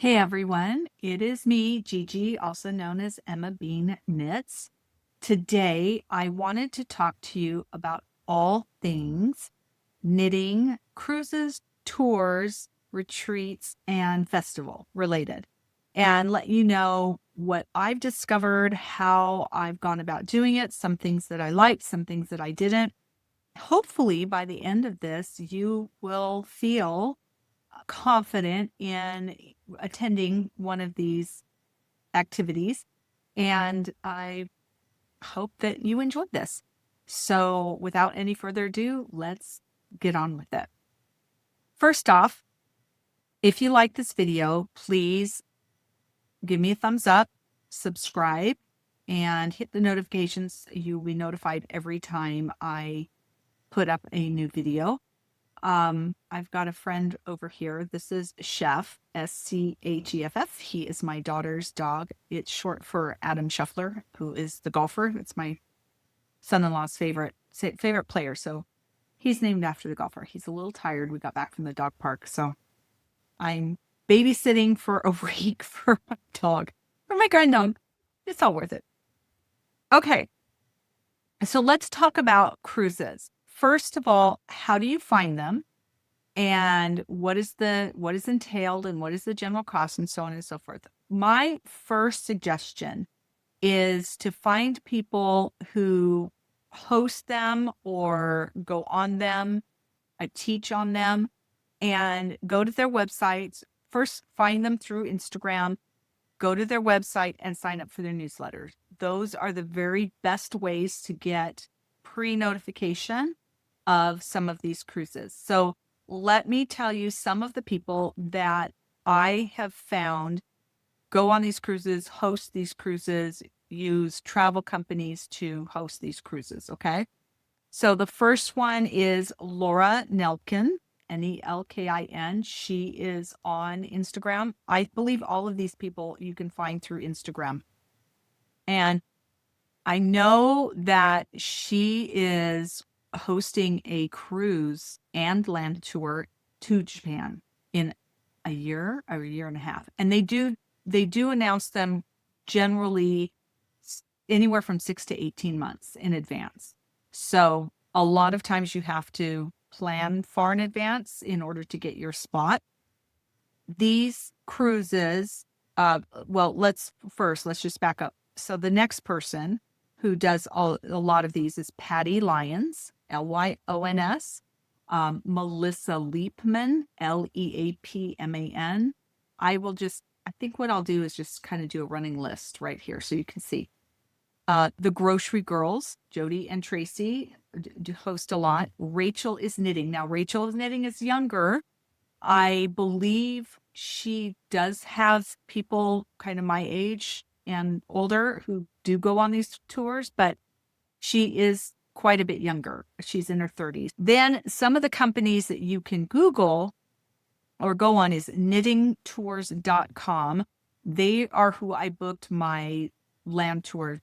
Hey everyone, it is me, Gigi, also known as Emma Bean Knits. Today, I wanted to talk to you about all things knitting, cruises, tours, retreats, and festival related, and let you know what I've discovered, how I've gone about doing it, some things that I liked, some things that I didn't. Hopefully, by the end of this, you will feel confident in attending one of these activities. And I hope that you enjoyed this. So, without any further ado, let's get on with it. First off, if you like this video, please give me a thumbs up, subscribe, and hit the notifications. You'll be notified every time I put up a new video. I've got a friend over here. This is Chef, Scheff. He is my daughter's dog. It's short for Adam Scheffler, who is the golfer. It's my son-in-law's favorite player. So he's named after the golfer. He's a little tired. We got back from the dog park. So I'm babysitting for a week for my dog, for my grand dog. It's all worth it. Okay. So let's talk about cruises. First of all, how do you find them? And what is entailed and what is the general cost and so on and so forth. My first suggestion is to find people who host them or go on them, teach on them, and go to their websites. First, find them through Instagram, go to their website and sign up for their newsletters. Those are the very best ways to get pre-notification of some of these cruises. So let me tell you some of the people that I have found go on these cruises, host these cruises, use travel companies to host these cruises. Okay. So the first one is Laura Nelkin, Nelkin. She is on Instagram. I believe all of these people you can find through Instagram. And I know that she is hosting a cruise and land tour to Japan in a year or a year and a half. And they do announce them generally anywhere from 6 to 18 months in advance. So a lot of times you have to plan far in advance in order to get your spot. These cruises, well, let's just back up. So the next person who does a lot of these is Patty Lyons, Lyons, Melissa Leapman, Leapman. I think what I'll do is just kind of do a running list right here so you can see. The Grocery Girls, Jody and Tracy, host a lot. Rachel is Knitting. Now, Rachel is Knitting is younger. I believe she does have people kind of my age and older who do go on these tours, but she is quite a bit younger. She's in her 30s. Then some of the companies that you can Google or go on is knittingtours.com. They are who I booked my land tour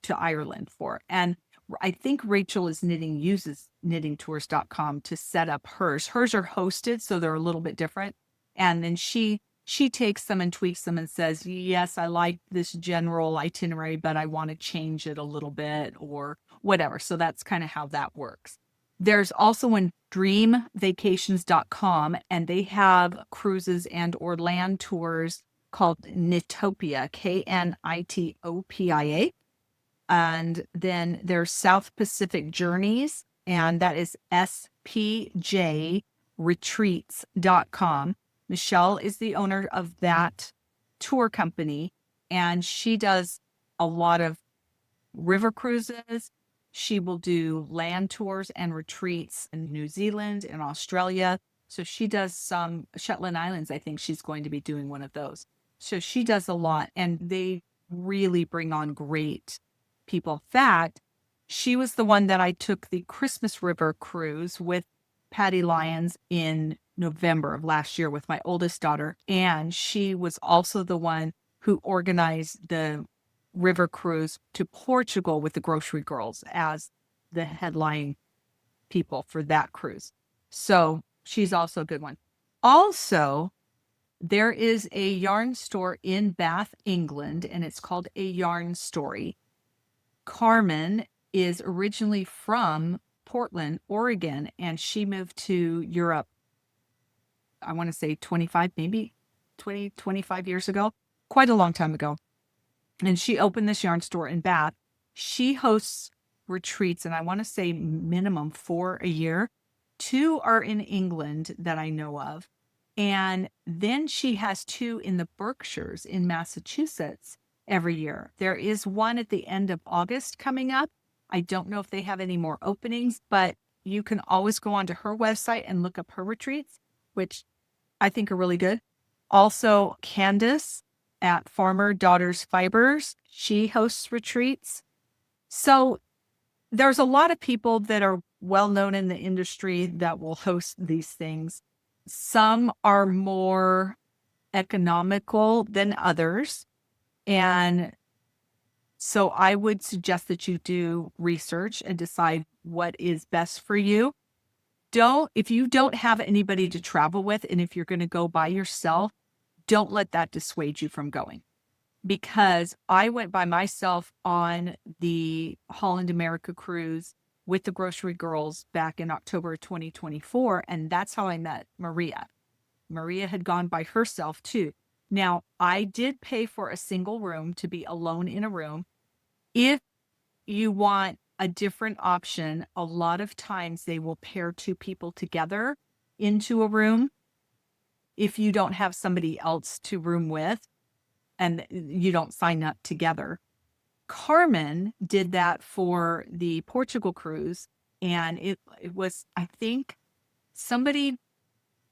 to Ireland for. And I think Rachel is uses knittingtours.com to set up hers. Hers are hosted, so they're a little bit different. And then she takes them and tweaks them and says, yes, I like this general itinerary, but I want to change it a little bit or whatever. So that's kind of how that works. There's also one dreamvacations.com, and they have cruises and or land tours called Knitopia, Knitopia. And then there's South Pacific Journeys, and that is spjretreats.com. Michelle is the owner of that tour company, and she does a lot of river cruises. She will do land tours and retreats in New Zealand and Australia. So she does some Shetland Islands. I think she's going to be doing one of those. So she does a lot, and they really bring on great people. In fact, she was the one that I took the Christmas River cruise with Patty Lyons in November of last year with my oldest daughter. And she was also the one who organized the river cruise to Portugal with the Grocery Girls as the headline people for that cruise. So she's also a good one. Also, There is a yarn store in Bath, England, and it's called A Yarn Story. Carmen is originally from Portland, Oregon, and she moved to Europe, I want to say 25, maybe 20, 25 years ago, quite a long time ago. And she opened this yarn store in Bath. She hosts retreats, and I want to say minimum 4 a year. 2 are in England that I know of. And then she has 2 in the Berkshires in Massachusetts every year. There is one at the end of August coming up. I don't know if they have any more openings, but you can always go onto her website and look up her retreats, which I think are really good. Also, Candace at Farmer Daughters Fibers, she hosts retreats. So there's a lot of people that are well known in the industry that will host these things. Some are more economical than others. And so I would suggest that you do research and decide what is best for you. If you don't have anybody to travel with, and if you're going to go by yourself, don't let that dissuade you from going. Because I went by myself on the Holland America cruise with the Grocery Girls back in October 2024, and that's how I met Maria. Maria had gone by herself too. Now, I did pay for a single room to be alone in a room. If you want a different option, a lot of times they will pair 2 people together into a room if you don't have somebody else to room with and you don't sign up together. Carmen did that for the Portugal cruise, and it was, I think, somebody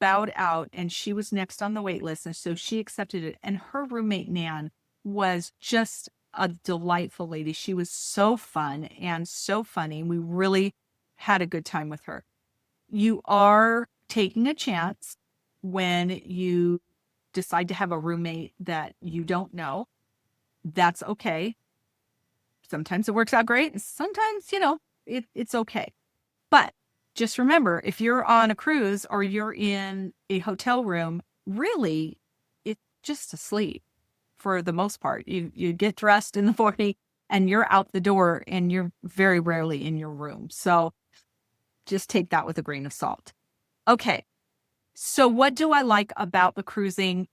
bowed out and she was next on the wait list, and so she accepted it. And her roommate, Nan, was just a delightful lady. She was so fun and so funny. We really had a good time with her. You are taking a chance when you decide to have a roommate that you don't know. That's okay. Sometimes it works out great, and sometimes, it's okay. But just remember, if you're on a cruise or you're in a hotel room, really, it's just asleep for the most part. You get dressed in the morning and you're out the door, and you're very rarely in your room. So just take that with a grain of salt. Okay. So what do I like about the cruising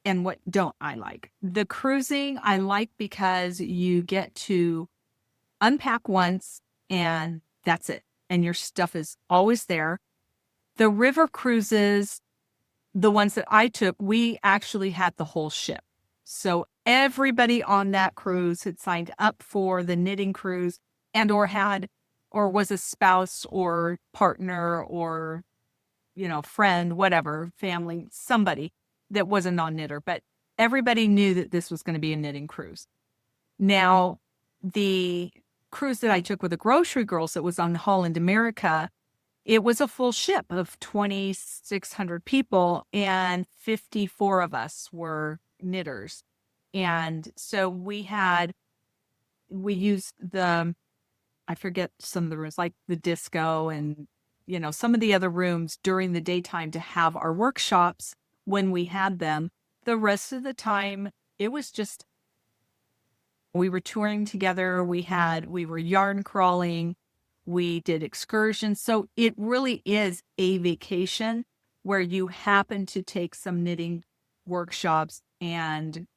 and what don't I like? The cruising I like because you get to unpack once and that's it. And your stuff is always there. The river cruises, the ones that I took, we actually had the whole ship. So everybody on that cruise had signed up for the knitting cruise and or was a spouse or partner or, friend, whatever, family, somebody that was a non-knitter, but everybody knew that this was going to be a knitting cruise. Now, the cruise that I took with the Grocery Girls that was on Holland America, it was a full ship of 2,600 people, and 54 of us were knitters. And so we used I forget some of the rooms, like the disco and, some of the other rooms during the daytime to have our workshops when we had them. The rest of the time, it was just, we were touring together. We were yarn crawling. We did excursions. So it really is a vacation where you happen to take some knitting workshops and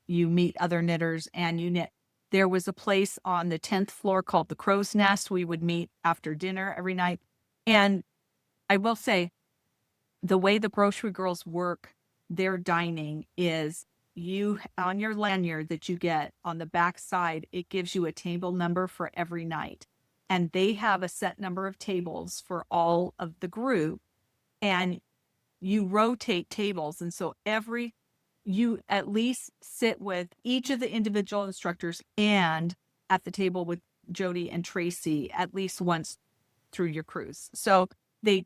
you meet other knitters and you knit. There was a place on the 10th floor called the Crow's Nest. We would meet after dinner every night. And I will say, the way the Grocery Girls work their dining is on your lanyard that you get on the back side, it gives you a table number for every night. And they have a set number of tables for all of the group. And you rotate tables. And so you at least sit with each of the individual instructors and at the table with Jody and Tracy at least once through your cruise. So it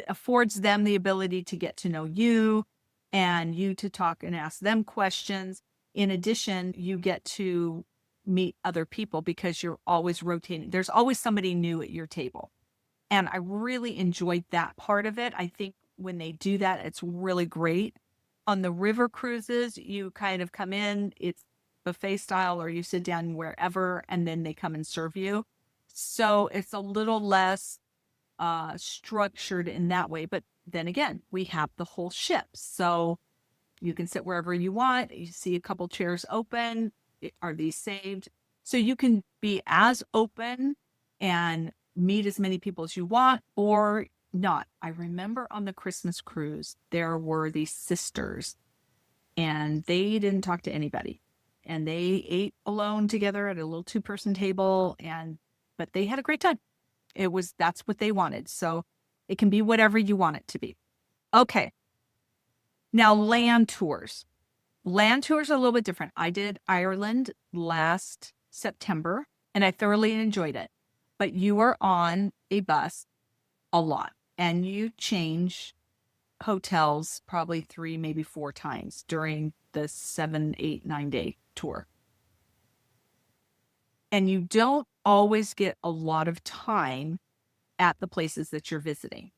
affords them the ability to get to know you and you to talk and ask them questions. In addition, you get to meet other people because you're always rotating. There's always somebody new at your table. And I really enjoyed that part of it. I think when they do that, it's really great. On the river cruises, you kind of come in, it's buffet style, or you sit down wherever, and then they come and serve you. So it's a little less structured in that way. But then again, we have the whole ship. So you can sit wherever you want. You see a couple chairs open. Are these saved? So you can be as open and meet as many people as you want or not. I remember on the Christmas cruise, there were these sisters and they didn't talk to anybody. And they ate alone together at a little two-person table, but they had a great time. That's what they wanted. So it can be whatever you want it to be. Okay. Now, land tours. Land tours are a little bit different. I did Ireland last September and I thoroughly enjoyed it. But you are on a bus a lot and you change hotels probably 3, maybe 4 times during the 7, 8, 9-day tour. And you don't always get a lot of time at the places that you're visiting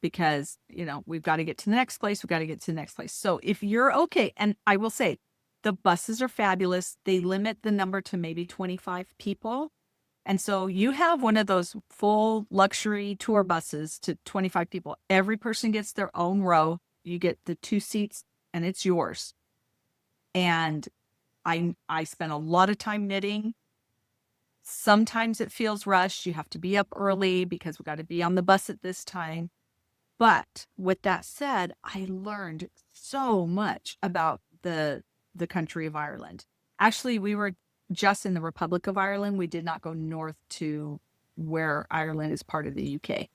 because, we've got to get to the next place. We've got to get to the next place. So if you're okay, and I will say the buses are fabulous. They limit the number to maybe 25 people. And so you have one of those full luxury tour buses to 25 people. Every person gets their own row. You get the 2 seats and it's yours. And I spent a lot of time knitting. Sometimes it feels rushed. You have to be up early because we got to be on the bus at this time. But with that said, I learned so much about the country of Ireland. Actually, we were just in the Republic of Ireland. We did not go north to where Ireland is part of the UK.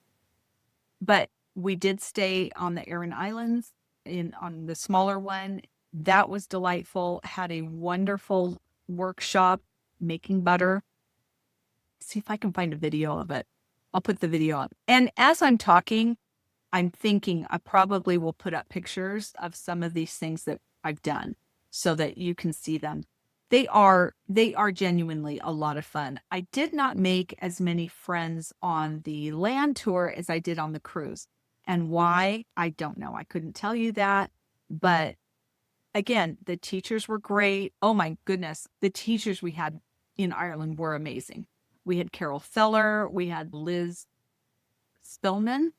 But we did stay on the Aran Islands on the smaller one. That was delightful. Had a wonderful workshop making butter. See if I can find a video of it. I'll put the video up. And as I'm talking, I'm thinking I probably will put up pictures of some of these things that I've done so that you can see them. They are genuinely a lot of fun. I did not make as many friends on the land tour as I did on the cruise. And why? I don't know. I couldn't tell you that. But again, the teachers were great. Oh my goodness. The teachers we had in Ireland were amazing. We had Carol Feller. We had Liz Spillman.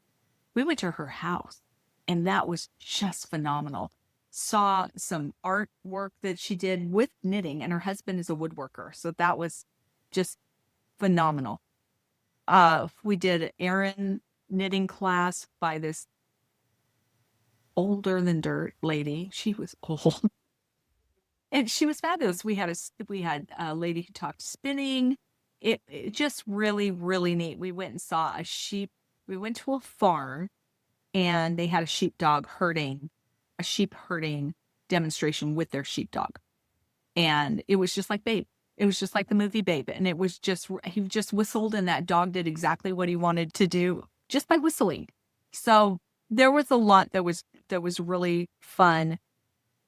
We went to her house and that was just phenomenal. Saw some artwork that she did with knitting and her husband is a woodworker. So that was just phenomenal. We did an Aran knitting class by this older than dirt lady. She was old and she was fabulous. We had a lady who taught spinning. It just really, really neat. We went and saw a sheep. We went to a farm and they had a sheep herding demonstration with their sheepdog. And it was just like Babe. It was just like the movie Babe. And he just whistled and that dog did exactly what he wanted to do just by whistling. So there was a lot that was really fun.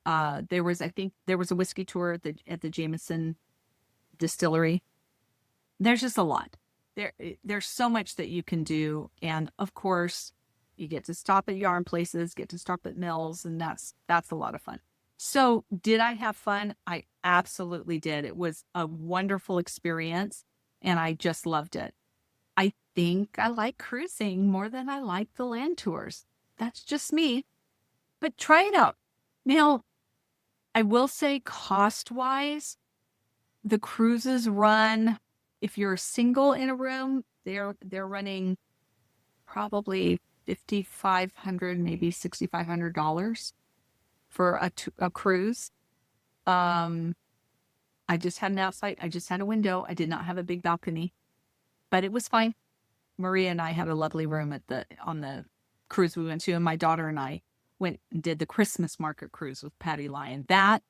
I think there was a whiskey tour at the Jameson distillery. There's just a lot. There's so much that you can do. And of course, you get to stop at yarn places, get to stop at mills, and that's a lot of fun. So did I have fun? I absolutely did. It was a wonderful experience, and I just loved it. I think I like cruising more than I like the land tours. That's just me. But try it out. Now, I will say cost-wise, the cruises run, if you're single in a room, they're running probably $5,500, maybe $6,500 for a cruise. I just had a window. I did not have a big balcony, but it was fine. Maria and I had a lovely room on the cruise we went to, and my daughter and I went and did the Christmas market cruise with Patty Lyon. That,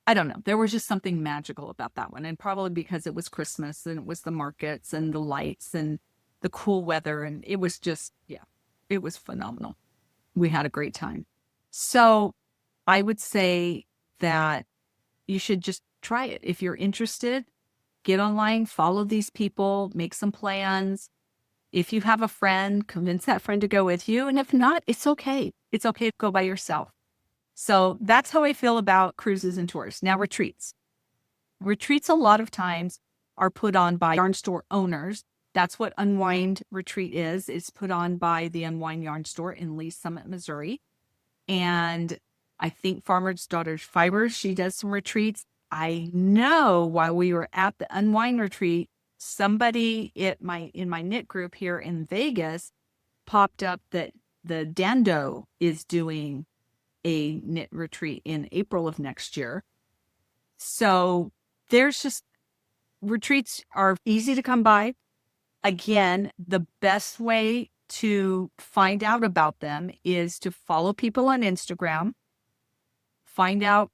I don't know. There was just something magical about that one. And probably because it was Christmas and it was the markets and the lights and the cool weather. And it was just, yeah, it was phenomenal. We had a great time. So I would say that you should just try it. If you're interested, get online, follow these people, make some plans, If you have a friend, convince that friend to go with you. And if not, it's okay. It's okay to go by yourself. So that's how I feel about cruises and tours. Now, retreats. Retreats a lot of times are put on by yarn store owners. That's what Unwind Retreat is. It's put on by the Unwind Yarn Store in Lee Summit, Missouri. And I think Farmer's Daughter's Fibers, she does some retreats. I know while we were at the Unwind Retreat, somebody in my knit group here in Vegas popped up that the Dando is doing a knit retreat in April of next year. So there's just retreats are easy to come by. Again, the best way to find out about them is to follow people on Instagram, find out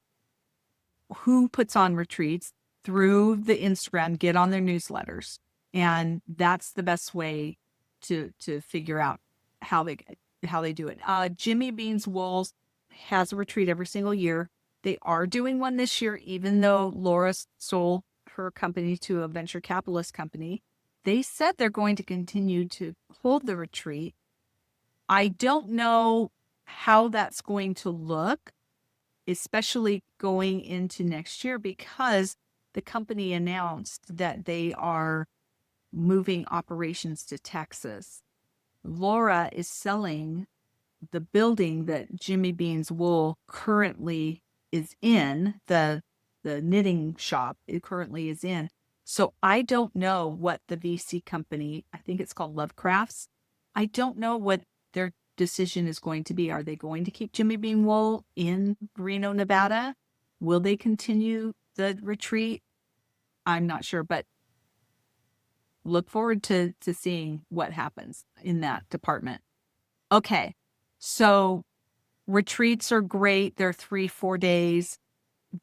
who puts on retreats through the Instagram, get on their newsletters. And that's the best way to figure out how they do it. Jimmy Bean's Wools has a retreat every single year. They are doing one this year, even though Laura sold her company to a venture capitalist company. They said they're going to continue to hold the retreat. I don't know how that's going to look, especially going into next year, because the company announced that they are moving operations to Texas. Laura is selling the building that Jimmy Bean's Wool currently is in, the knitting shop it currently is in. So I don't know what the VC company, I think it's called Lovecrafts, I don't know what their decision is going to be. Are they going to keep Jimmy Bean Wool in Reno, Nevada? Will they continue the retreat? I'm not sure, but look forward to seeing what happens in that department. Okay, so retreats are great. They're 3-4 days.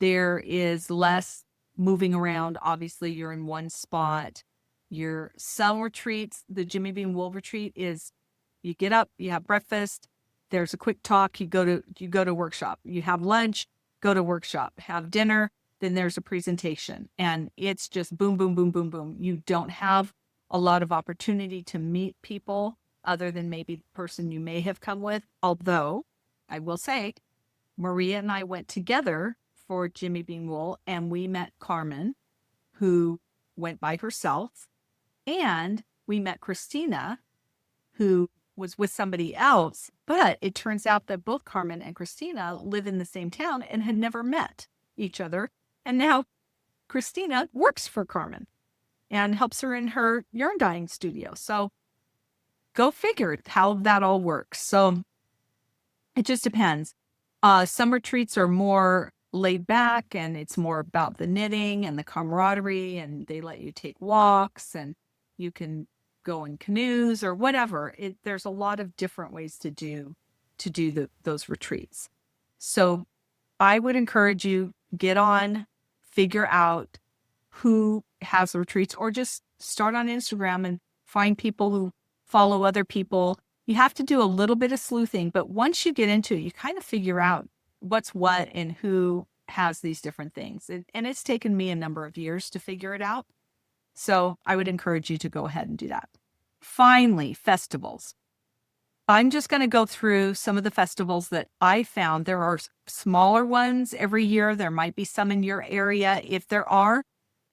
There is less moving around. Obviously, you're in one spot. Some retreats, the Jimmy Bean Wool retreat is you get up, you have breakfast, there's a quick talk, you go to workshop. You have lunch, go to workshop, have dinner, then there's a presentation. And it's just boom, boom, boom, boom, boom. You don't have a lot of opportunity to meet people other than maybe the person you may have come with. Although I will say, Maria and I went together for Jimmy Bean Wool, and we met Carmen, who went by herself, and we met Christina, who was with somebody else. But it turns out that both Carmen and Christina live in the same town and had never met each other. And now Christina works for Carmen and helps her in her yarn dyeing studio. So go figure how that all works. So it just depends. Some retreats are more laid back and it's more about the knitting and the camaraderie, and they let you take walks and you can go in canoes or whatever. There's a lot of different ways to do those retreats. So I would encourage you, get on, figure out who has retreats, or just start on Instagram and find people who follow other people. You have to do a little bit of sleuthing, but once you get into it, you kind of figure out what's what and who has these different things. And it's taken me a number of years to figure it out. So I would encourage you to go ahead and do that. Finally, festivals. I'm just going to go through some of the festivals that I found. There are smaller ones every year. There might be some in your area. If there are,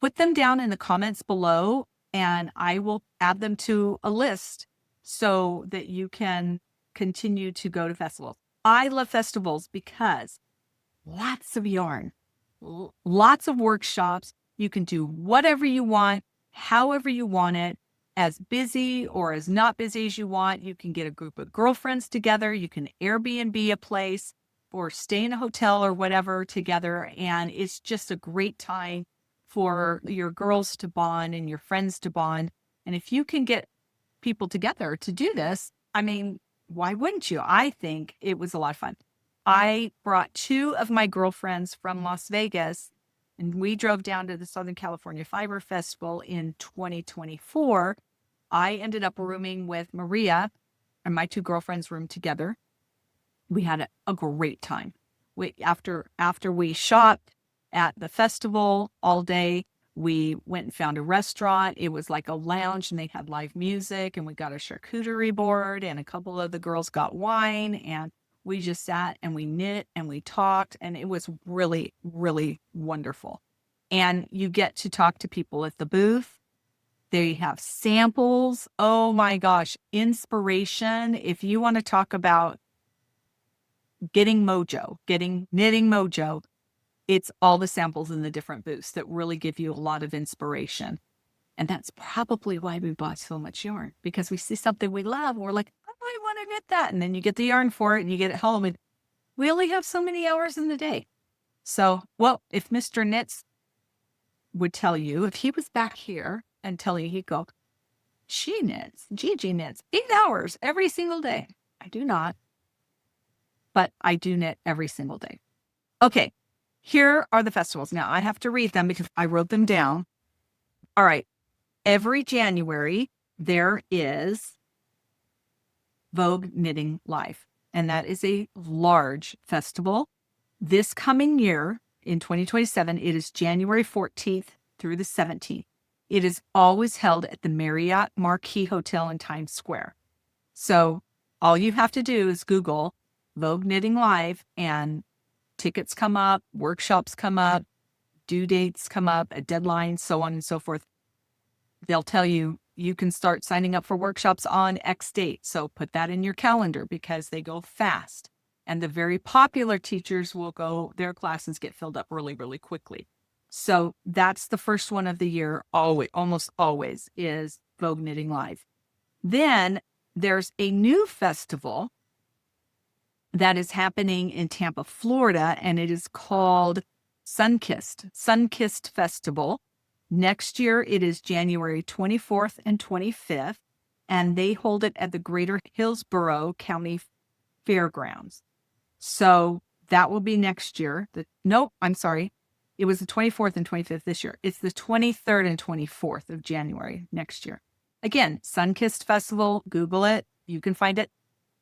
put them down in the comments below and I will add them to a list so that you can continue to go to festivals. I love festivals because lots of yarn, lots of workshops. You can do whatever you want, however you want it, as busy or as not busy as you want. You can get a group of girlfriends together. You can Airbnb a place or stay in a hotel or whatever together. And it's just a great time for your girls to bond and your friends to bond. And if you can get people together to do this, I mean, why wouldn't you? I think it was a lot of fun. I brought 2 of my girlfriends from Las Vegas, and we drove down to the Southern California Fiber Festival in 2024. I ended up rooming with Maria, and my 2 girlfriends roomed together. We had a great time. After we shopped at the festival all day, We went and found a restaurant. It was like a lounge and they had live music, and we got a charcuterie board, and a couple of the girls got wine, and we just sat and we knit and we talked, and it was really, really wonderful. And you get to talk to people at the booth. They have samples. Oh my gosh, inspiration. If you want to talk about getting knitting mojo, it's all the samples in the different booths that really give you a lot of inspiration. And that's probably why we bought so much yarn, because we see something we love. And we're like, oh, I want to get that. And then you get the yarn for it and you get it home. And we only have so many hours in the day. So, well, if Mr. Knits would tell you, if he was back here and tell you, he'd go, she knits, Gigi knits 8 hours every single day. I do not, but I do knit every single day. Okay, here are the festivals. Now I have to read them because I wrote them down. All right. Every January, there is Vogue Knitting Live, and that is a large festival. This coming year, in 2027, it is January 14th through the 17th. It is always held at the Marriott Marquis Hotel in Times Square. So all you have to do is Google Vogue Knitting Live, and tickets come up, workshops come up, due dates come up, a deadline, so on and so forth. They'll tell you, you can start signing up for workshops on X date. So put that in your calendar because they go fast. And the very popular teachers will go, their classes get filled up really, really quickly. So that's the first one of the year, almost always, is Vogue Knitting Live. Then there's a new festival that is happening in Tampa, Florida, and it is called Sunkissed Festival. Next year, it is January 24th and 25th, and they hold it at the Greater Hillsborough County Fairgrounds. So that will be next year. I'm sorry. It was the 24th and 25th this year. It's the 23rd and 24th of January next year. Again, Sunkissed Festival, Google it. You can find it.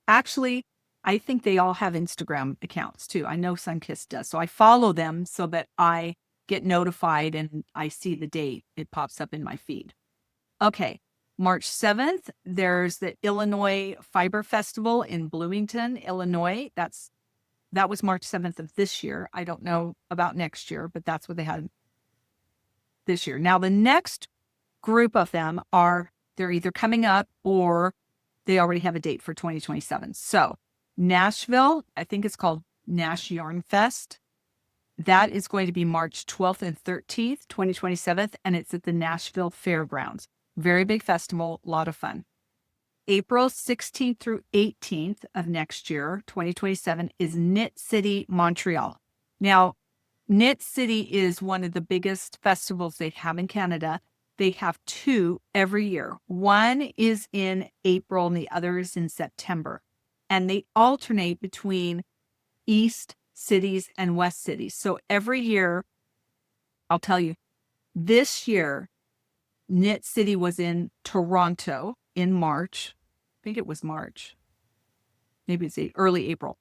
Actually, I think they all have Instagram accounts too. I know Sunkissed does. So I follow them so that I get notified and I see the date. It pops up in my feed. Okay. March 7th, there's the Illinois Fiber Festival in Bloomington, Illinois. That was March 7th of this year. I don't know about next year, but that's what they had this year. Now, the next group of them they're either coming up or they already have a date for 2027. So Nashville, I think it's called Nash Yarn Fest. That is going to be March 12th and 13th, 2027, and it's at the Nashville Fairgrounds. Very big festival, a lot of fun. April 16th through 18th of next year, 2027, is Knit City, Montreal. Now, Knit City is one of the biggest festivals they have in Canada. They have 2 every year. One is in April and the other is in September. And they alternate between East cities and West cities. So every year, I'll tell you, this year, Knit City was in Toronto in March. I think it was March. Maybe it's early April.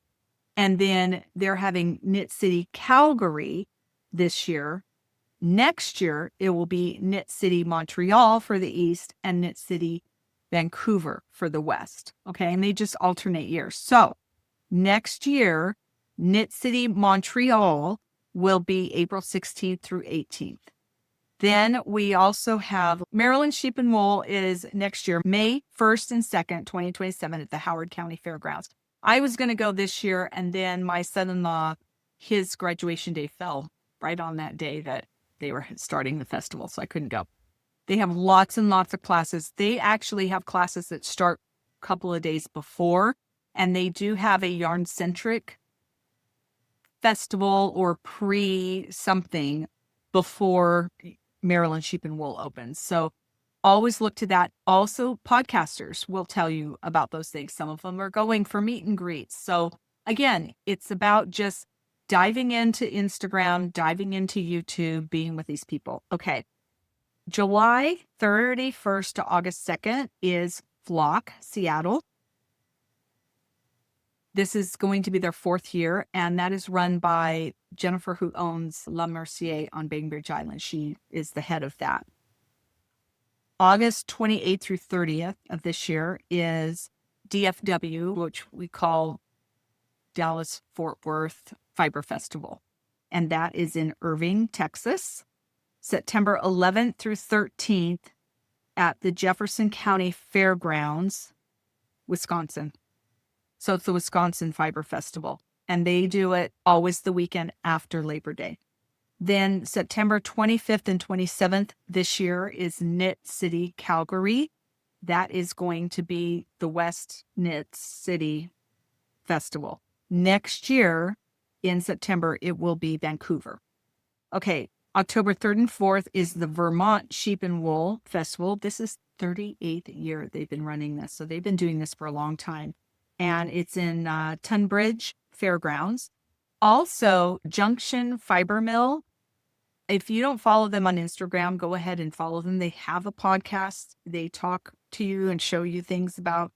And then they're having Knit City Calgary this year. Next year, it will be Knit City Montreal for the East and Knit City Vancouver for the West. Okay. And they just alternate years. So next year, Knit City Montreal will be April 16th through 18th. Then we also have Maryland Sheep and Wool is next year, May 1st and 2nd, 2027 at the Howard County Fairgrounds. I was going to go this year, and then my son-in-law, his graduation day fell right on that day that they were starting the festival, so I couldn't go. They have lots and lots of classes. They actually have classes that start a couple of days before, and they do have a yarn-centric festival or pre-something before Maryland Sheep and Wool opens. So always look to that. Also, podcasters will tell you about those things. Some of them are going for meet and greets. So again, it's about just diving into Instagram, diving into YouTube, being with these people. Okay. July 31st to August 2nd is Flock, Seattle. This is going to be their 4th year, and that is run by Jennifer, who owns La Mercier on Bainbridge Island. She is the head of that. August 28th through 30th of this year is DFW, which we call Dallas Fort Worth Fiber Festival. And that is in Irving, Texas. September 11th through 13th at the Jefferson County Fairgrounds, Wisconsin. So it's the Wisconsin Fiber Festival. And they do it always the weekend after Labor Day. Then September 25th and 27th this year is Knit City, Calgary. That is going to be the West Knit City Festival. Next year in September, it will be Vancouver. Okay, October 3rd and 4th is the Vermont Sheep and Wool Festival. This is 38th year they've been running this. So they've been doing this for a long time. And it's in Tunbridge Fairgrounds. Also, Junction Fiber Mill. If you don't follow them on Instagram, go ahead and follow them. They have a podcast. They talk to you and show you things about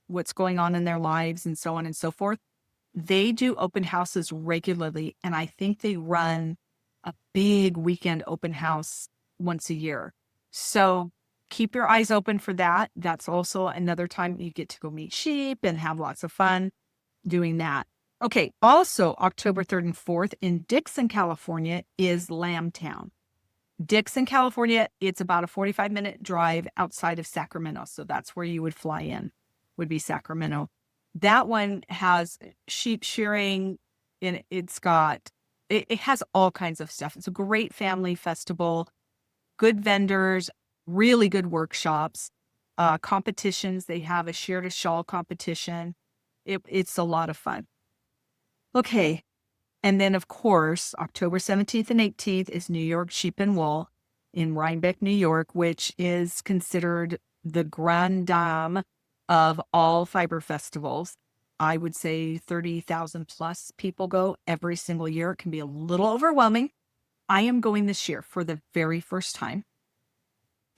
what's going on in their lives and so on and so forth. They do open houses regularly, and I think they run a big weekend open house once a year. So keep your eyes open for that. That's also another time you get to go meet sheep and have lots of fun doing that. Okay, also October 3rd and 4th in Dixon, California is Lambtown. Dixon, California, it's about a 45-minute drive outside of Sacramento. So that's where you would fly in, would be Sacramento. That one has sheep shearing, and it has all kinds of stuff. It's a great family festival, good vendors, really good workshops, competitions. They have a share to shawl competition. It's a lot of fun. Okay. And then, of course, October 17th and 18th is New York Sheep and Wool in Rhinebeck, New York, which is considered the grande dame of all fiber festivals. I would say 30,000 plus people go every single year. It can be a little overwhelming. I am going this year for the very first time.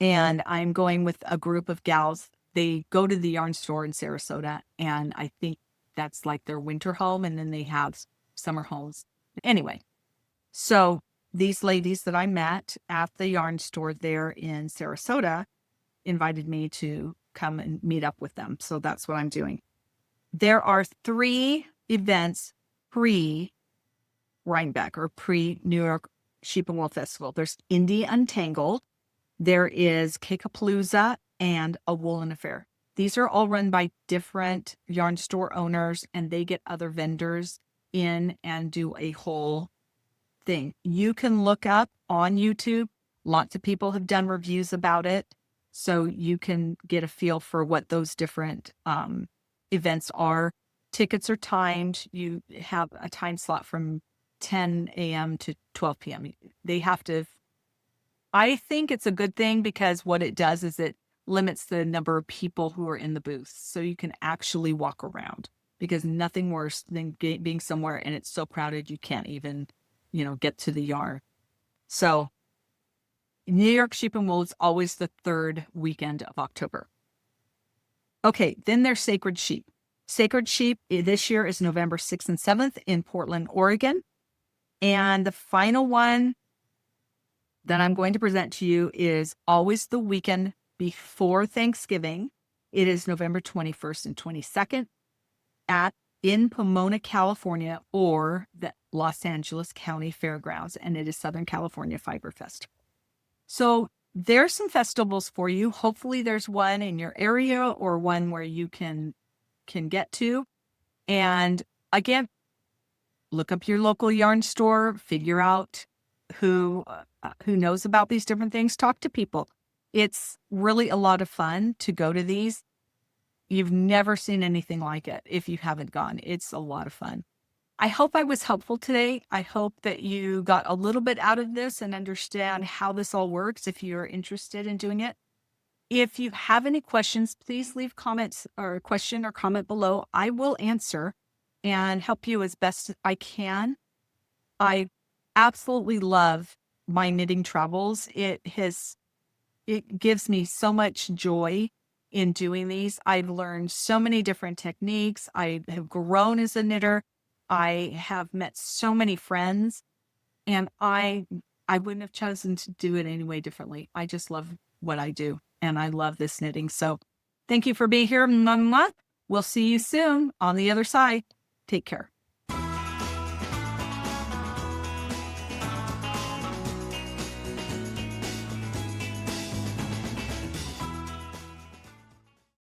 And I'm going with a group of gals. They go to the yarn store in Sarasota, and I think that's like their winter home, and then they have summer homes. Anyway, so these ladies that I met at the yarn store there in Sarasota invited me to come and meet up with them. So that's what I'm doing. There are 3 events pre-Rhinebeck or pre-New York Sheep and Wool Festival. There's Indie Untangled, there is Cakapalooza, and a Woolen Affair. These are all run by different yarn store owners, and they get other vendors in and do a whole thing. You can look up on YouTube. Lots of people have done reviews about it. So you can get a feel for what those different events are. Tickets are timed. You have a time slot from 10 a.m. to 12 p.m. They have to, I think it's a good thing because what it does is it limits the number of people who are in the booths. So you can actually walk around, because nothing worse than being somewhere and it's so crowded you can't even, get to the yarn. So New York Sheep and Wool is always the 3rd weekend of October. Okay, then there's Sacred Sheep. Sacred Sheep this year is November 6th and 7th in Portland, Oregon. And the final one that I'm going to present to you is always the weekend before Thanksgiving. It is November 21st and 22nd in Pomona, California, or the Los Angeles County Fairgrounds, and it is Southern California Fiber Festival. So there's some festivals for you. Hopefully there's one in your area or one where you can get to. And again, look up your local yarn store, figure out who knows about these different things, talk to people. It's really a lot of fun to go to these. You've never seen anything like it if you haven't gone. It's a lot of fun. I hope I was helpful today. I hope that you got a little bit out of this and understand how this all works if you're interested in doing it. If you have any questions, please leave comments or a question or comment below. I will answer and help you as best I can. I absolutely love my knitting travels. It gives me so much joy in doing these. I've learned so many different techniques. I have grown as a knitter. I have met so many friends, and I wouldn't have chosen to do it any way differently. I just love what I do, and I love this knitting. So thank you for being here. Mwah, mwah. We'll see you soon on the other side. Take care.